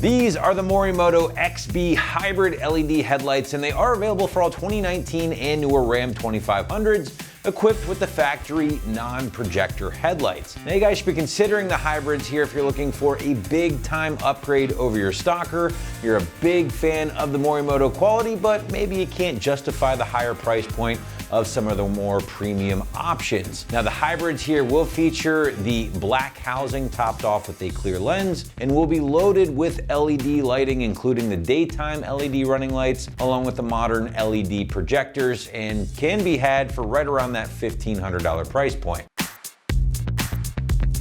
These are the Morimoto XB Hybrid LED headlights, and they are available for all 2019 and newer Ram 2500s, equipped with the factory non-projector headlights. Now you guys should be considering the hybrids here if you're looking for a big time upgrade over your stocker. You're a big fan of the Morimoto quality, but maybe you can't justify the higher price point of some of the more premium options. Now the hybrids here will feature the black housing topped off with a clear lens and will be loaded with LED lighting, including the daytime LED running lights along with the modern LED projectors, and can be had for right around that $1,500 price point.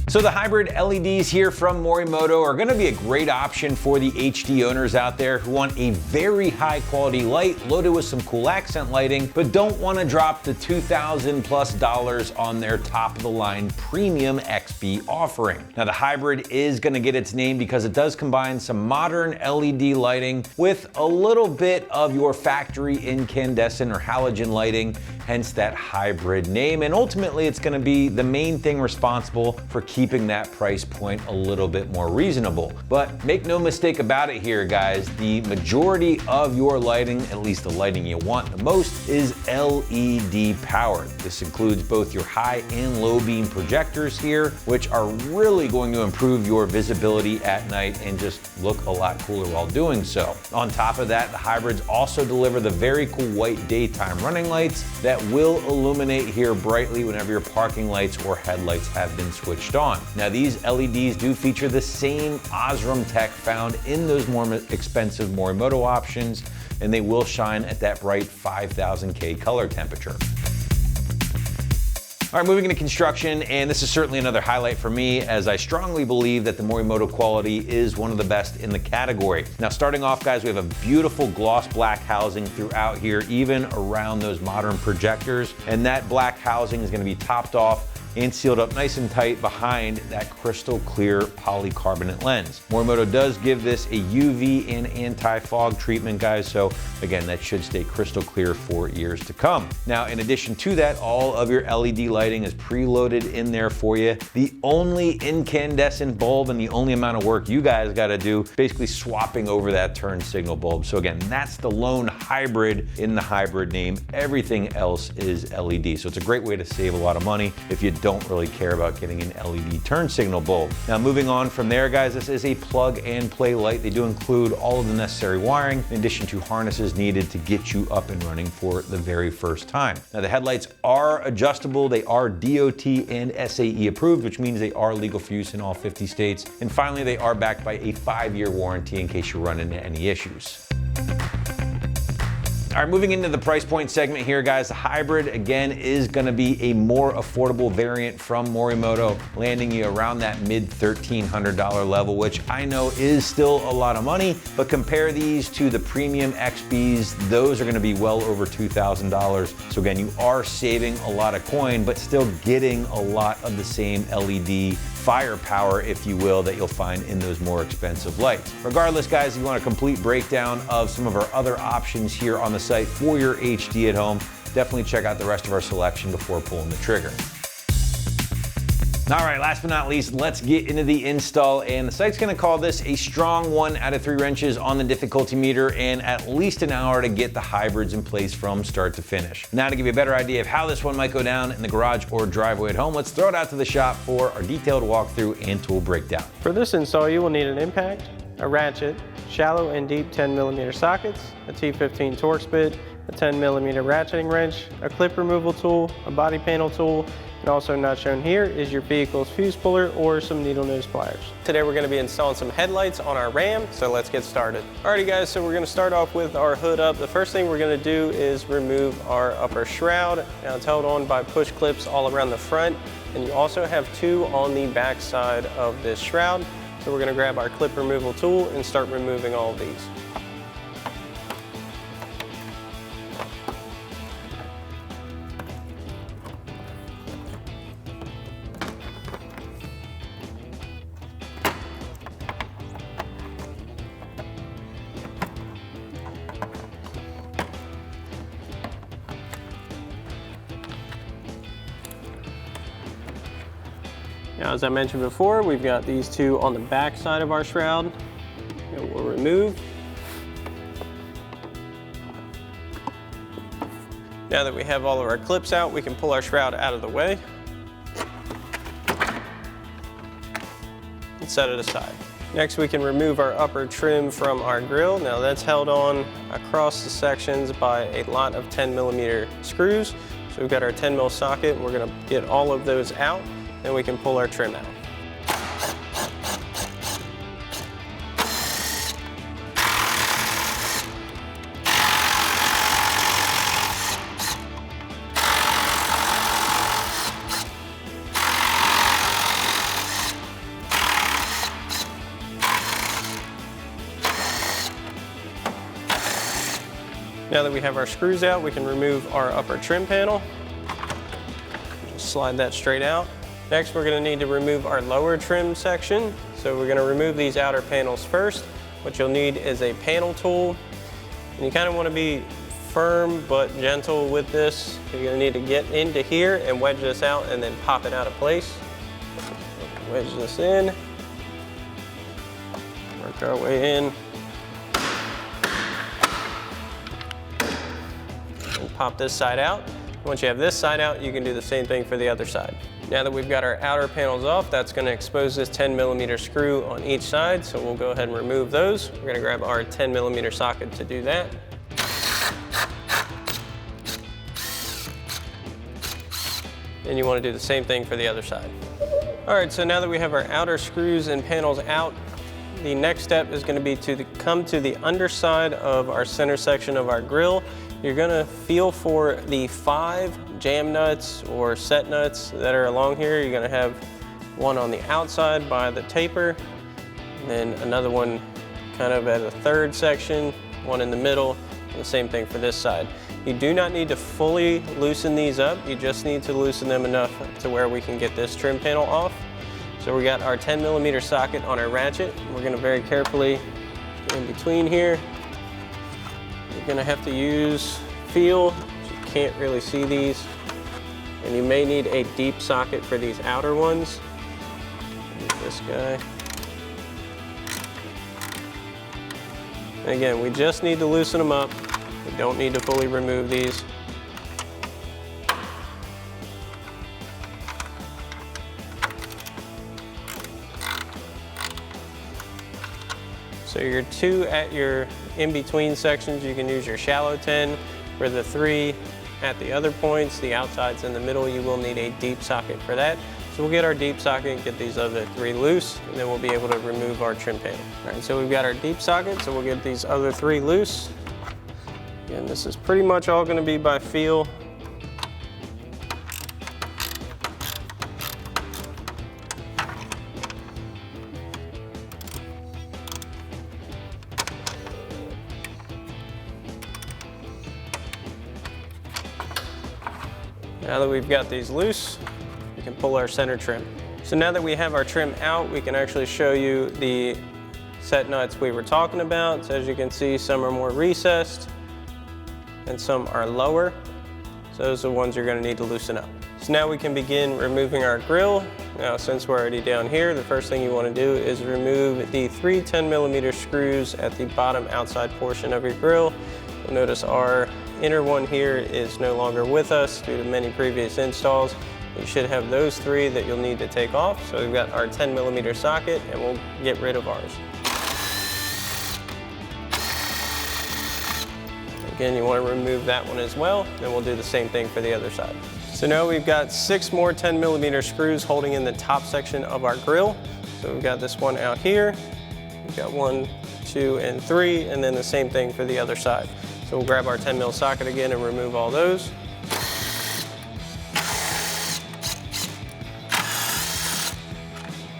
So the hybrid LEDs here from Morimoto are going to be a great option for the HD owners out there who want a very high quality light loaded with some cool accent lighting, but don't want to drop the $2,000+ on their top of the line premium XB offering. Now the hybrid is going to get its name because it does combine some modern LED lighting with a little bit of your factory incandescent or halogen lighting, hence that hybrid name. And ultimately it's going to be the main thing responsible for keeping that price point a little bit more reasonable. But make no mistake about it here, guys, the majority of your lighting, at least the lighting you want the most, is LED powered. This includes both your high and low beam projectors here, which are really going to improve your visibility at night and just look a lot cooler while doing so. On top of that, the hybrids also deliver the very cool white daytime running lights that will illuminate here brightly whenever your parking lights or headlights have been switched on. Now these LEDs do feature the same Osram tech found in those more expensive Morimoto options, and they will shine at that bright 5000K color temperature. All right, moving into construction, and this is certainly another highlight for me, as I strongly believe that the Morimoto quality is one of the best in the category. Now starting off, guys, we have a beautiful gloss black housing throughout here, even around those modern projectors, and that black housing is going to be topped off and sealed up nice and tight behind that crystal clear polycarbonate lens. Morimoto does give this a UV and anti-fog treatment, guys, so again, that should stay crystal clear for years to come. Now, in addition to that, all of your LED lighting is preloaded in there for you. The only incandescent bulb and the only amount of work you guys gotta do, basically swapping over that turn signal bulb. So again, that's the lone hybrid in the hybrid name. Everything else is LED, so it's a great way to save a lot of money if you don't really care about getting an LED turn signal bulb. Now moving on from there, guys, this is a plug and play light. They do include all of the necessary wiring in addition to harnesses needed to get you up and running for the very first time. Now the headlights are adjustable. They are DOT and SAE approved, which means they are legal for use in all 50 states. And finally, they are backed by a 5-year warranty in case you run into any issues. All right, moving into the price point segment here, guys. The hybrid, again, is gonna be a more affordable variant from Morimoto, landing you around that mid $1,300 level, which I know is still a lot of money, but compare these to the premium XBs, those are gonna be well over $2,000. So again, you are saving a lot of coin, but still getting a lot of the same LED firepower, if you will, that you'll find in those more expensive lights. Regardless, guys, if you want a complete breakdown of some of our other options here on the site for your HD at home, definitely check out the rest of our selection before pulling the trigger. All right, last but not least, let's get into the install, and the site's gonna call this a strong 1 out of 3 wrenches on the difficulty meter and at least an hour to get the hybrids in place from start to finish. Now to give you a better idea of how this one might go down in the garage or driveway at home, let's throw it out to the shop for our detailed walkthrough and tool breakdown. For this install, you will need an impact, a ratchet, shallow and deep 10mm sockets, a T15 Torx bit, a 10mm ratcheting wrench, a clip removal tool, a body panel tool, and also not shown here is your vehicle's fuse puller or some needle nose pliers. Today we're going to be installing some headlights on our Ram, so let's get started. Alrighty guys, so we're going to start off with our hood up. The first thing we're going to do is remove our upper shroud. Now it's held on by push clips all around the front, and you also have 2 on the back side of this shroud. So we're going to grab our clip removal tool and start removing all of these. Now, as I mentioned before, we've got these 2 on the back side of our shroud. and we'll remove. Now that we have all of our clips out, we can pull our shroud out of the way and set it aside. Next, we can remove our upper trim from our grill. Now that's held on across the sections by a lot of 10mm screws. So we've got our 10mm socket, and we're gonna get all of those out, then we can pull our trim out. Now that we have our screws out, we can remove our upper trim panel. Just slide that straight out. Next, we're going to need to remove our lower trim section. So we're going to remove these outer panels first. What you'll need is a panel tool. And you kind of want to be firm but gentle with this. You're going to need to get into here and wedge this out and then pop it out of place. Wedge this in. Work our way in. Pop this side out. Once you have this side out, you can do the same thing for the other side. Now that we've got our outer panels off, that's going to expose this 10mm screw on each side, so we'll go ahead and remove those. We're going to grab our 10mm socket to do that. And you want to do the same thing for the other side. All right, so now that we have our outer screws and panels out, the next step is going to be to come to the underside of our center section of our grill. You're gonna feel for the 5 jam nuts or set nuts that are along here. You're gonna have one on the outside by the taper, and then another one kind of at a third section, one in the middle, and the same thing for this side. You do not need to fully loosen these up. You just need to loosen them enough to where we can get this trim panel off. So we got our 10mm socket on our ratchet. We're gonna very carefully get in between here. You're gonna have to use feel. You can't really see these. And you may need a deep socket for these outer ones. Use this guy. And again, we just need to loosen them up. We don't need to fully remove these. So your 2 at your in-between sections, you can use your shallow 10. For the 3 at the other points, the outsides in the middle, you will need a deep socket for that. So we'll get our deep socket and get these other 3 loose, and then we'll be able to remove our trim panel. All right, so we've got our deep socket, so we'll get these other 3 loose. Again, this is pretty much all gonna be by feel. Now that we've got these loose, we can pull our center trim. So now that we have our trim out, we can actually show you the set nuts we were talking about. So as you can see, some are more recessed and some are lower. So those are the ones you're going to need to loosen up. So now we can begin removing our grill. Now since we're already down here, the first thing you want to do is remove the 3 10mm screws at the bottom outside portion of your grill. You'll notice our inner one here is no longer with us due to many previous installs. You should have those 3 that you'll need to take off. So we've got our 10mm socket, and we'll get rid of ours. Again, you want to remove that one as well, and we'll do the same thing for the other side. So now we've got 6 more 10mm screws holding in the top section of our grill. So we've got this one out here, we've got 1, 2, and 3, and then the same thing for the other side. So we'll grab our 10mm socket again and remove all those.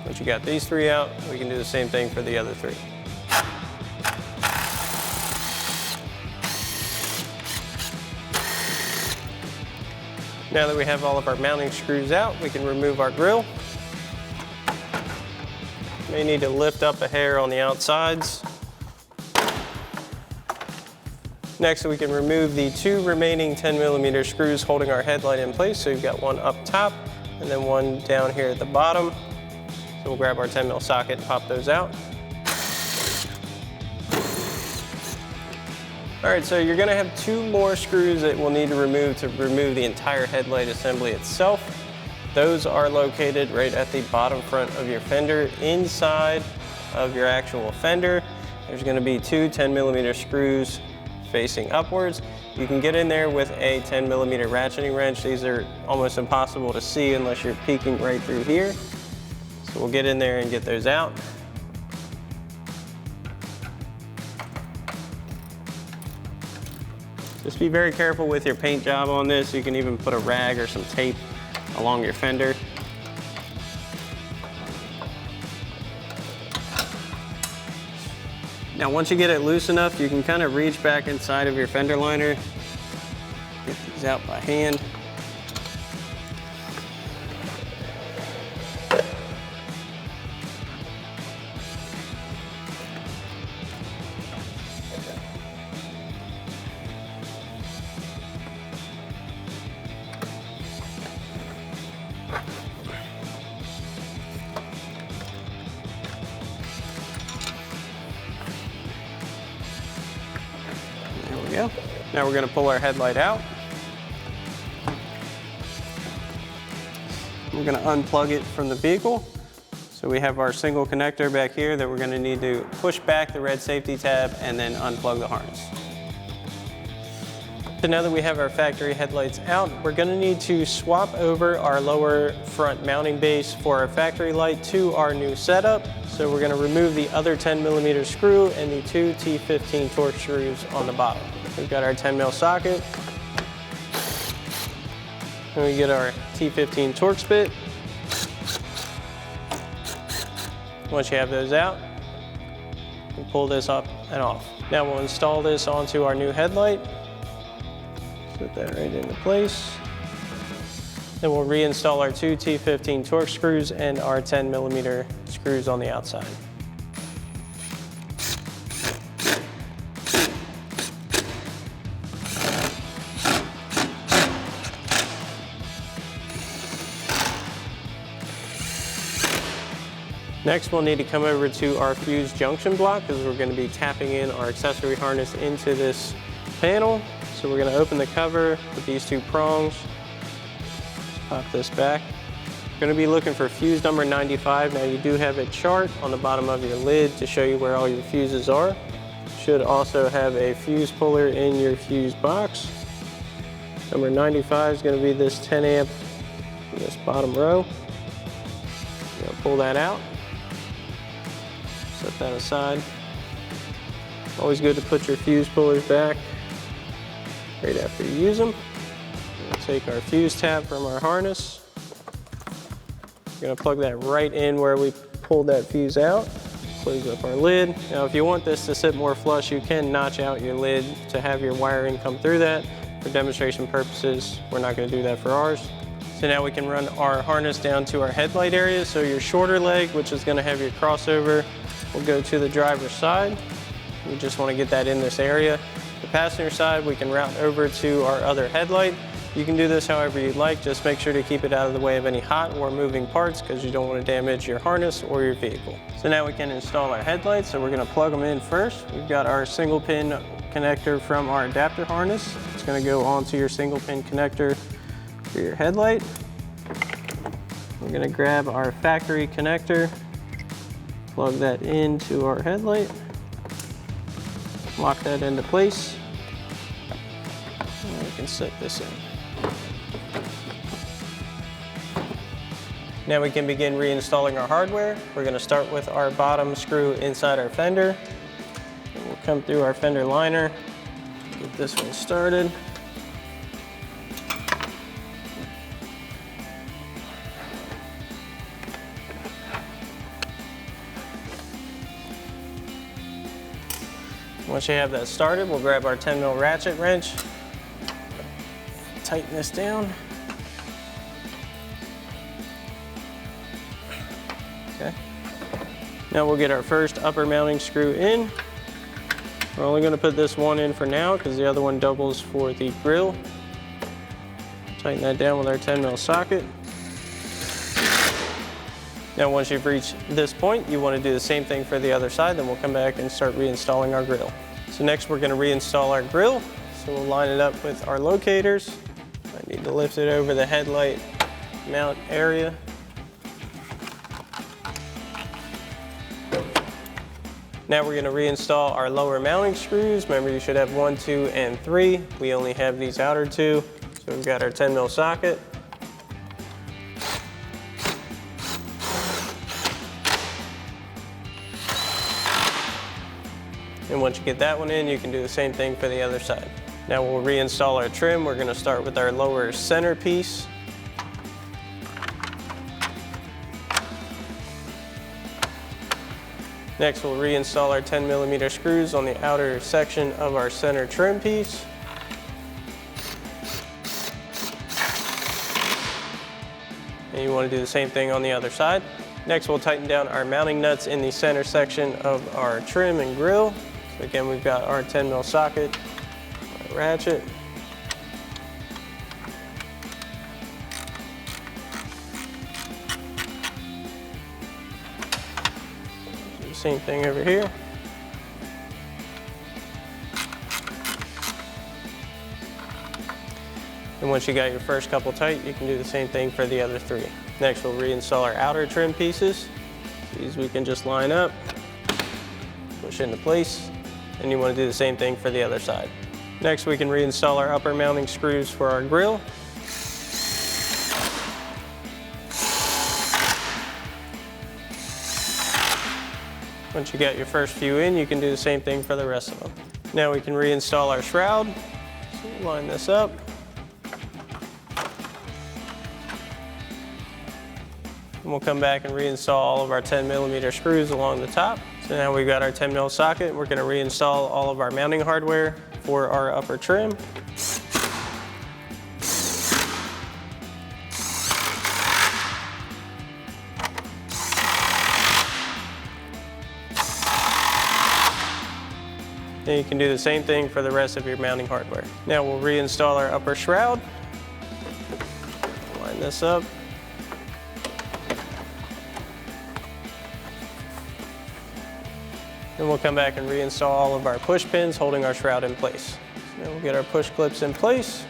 Once you got these 3 out, we can do the same thing for the other 3. Now that we have all of our mounting screws out, we can remove our grill. May need to lift up a hair on the outsides. Next, we can remove the 2 remaining 10mm screws holding our headlight in place. So you've got one up top and then one down here at the bottom. So we'll grab our 10mm socket and pop those out. All right, so you're gonna have 2 more screws that we'll need to remove the entire headlight assembly itself. Those are located right at the bottom front of your fender, inside of your actual fender. There's gonna be 2 10mm screws facing upwards. You can get in there with a 10mm ratcheting wrench. These are almost impossible to see unless you're peeking right through here. So we'll get in there and get those out. Just be very careful with your paint job on this. You can even put a rag or some tape along your fender. Now once you get it loose enough, you can kind of reach back inside of your fender liner, get these out by hand. Go. Now we're going to pull our headlight out. We're going to unplug it from the vehicle. So we have our single connector back here that we're going to need to push back the red safety tab and then unplug the harness. So now that we have our factory headlights out, we're going to need to swap over our lower front mounting base for our factory light to our new setup. So we're going to remove the other 10mm screw and the 2 T15 torque screws on the bottom. We've got our 10mm socket. And we get our T15 torque spit. Once you have those out, we pull this up and off. Now we'll install this onto our new headlight. Put that right into place. Then we'll reinstall our 2 T15 torque screws and our 10mm screws on the outside. Next, we'll need to come over to our fuse junction block because we're going to be tapping in our accessory harness into this panel. So we're going to open the cover with these 2 prongs. Pop this back. We're going to be looking for fuse number 95. Now you do have a chart on the bottom of your lid to show you where all your fuses are. You should also have a fuse puller in your fuse box. Number 95 is going to be this 10 amp in this bottom row. We're going to pull that out. Set that aside. Always good to put your fuse pullers back right after you use them. We'll take our fuse tab from our harness. We're going to plug that right in where we pulled that fuse out. Close up our lid. Now if you want this to sit more flush, you can notch out your lid to have your wiring come through that. For demonstration purposes, we're not going to do that for ours. So now we can run our harness down to our headlight area. So your shorter leg, which is going to have your crossover, will go to the driver's side. We just want to get that in this area. The passenger side, we can route over to our other headlight. You can do this however you'd like. Just make sure to keep it out of the way of any hot or moving parts because you don't want to damage your harness or your vehicle. So now we can install our headlights. So we're going to plug them in first. We've got our single pin connector from our adapter harness. It's going to go onto your single pin connector for your headlight. We're going to grab our factory connector, plug that into our headlight, lock that into place, and we can set this in. Now we can begin reinstalling our hardware. We're going to start with our bottom screw inside our fender. And we'll come through our fender liner, get this one started. Once you have that started, we'll grab our 10mm ratchet wrench, tighten this down. Okay. Now we'll get our first upper mounting screw in. We're only going to put this one in for now because the other one doubles for the grill. Tighten that down with our 10mm socket. Now once you've reached this point, you want to do the same thing for the other side, then we'll come back and start reinstalling our grill. So next we're going to reinstall our grille. So we'll line it up with our locators. I need to lift it over the headlight mount area. Now we're going to reinstall our lower mounting screws. Remember, you should have 1, 2, and 3. We only have these outer 2. So we've got our 10 mil socket. And once you get that one in, you can do the same thing for the other side. Now we'll reinstall our trim. We're going to start with our lower center piece. Next, we'll reinstall our 10 millimeter screws on the outer section of our center trim piece. And you want to do the same thing on the other side. Next, we'll tighten down our mounting nuts in the center section of our trim and grille. So again, we've got our 10 mil socket, our ratchet. Do the same thing over here. And once you got your first couple tight, you can do the same thing for the other 3. Next, we'll reinstall our outer trim pieces. These we can just line up, push into place, and you want to do the same thing for the other side. Next, we can reinstall our upper mounting screws for our grille. Once you got your first few in, you can do the same thing for the rest of them. Now we can reinstall our shroud. So we'll line this up. And we'll come back and reinstall all of our 10 millimeter screws along the top. So now we've got our 10 mil socket. We're going to reinstall all of our mounting hardware for our upper trim. And you can do the same thing for the rest of your mounting hardware. Now we'll reinstall our upper shroud. Line this up. Then we'll come back and reinstall all of our push pins holding our shroud in place. So now we'll get our push clips in place.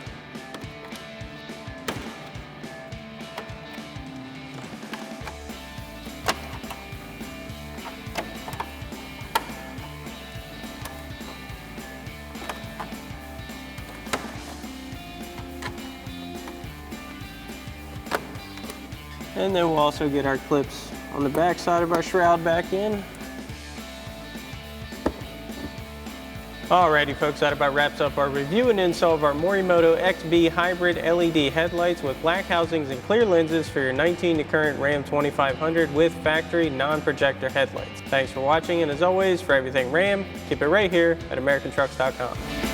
And then we'll also get our clips on the back side of our shroud back in. Alrighty folks, that about wraps up our review and install of our Morimoto XB Hybrid LED headlights with black housings and clear lenses for your 19 to current Ram 2500 with factory non-projector headlights. Thanks for watching, and as always, for everything Ram, keep it right here at AmericanTrucks.com.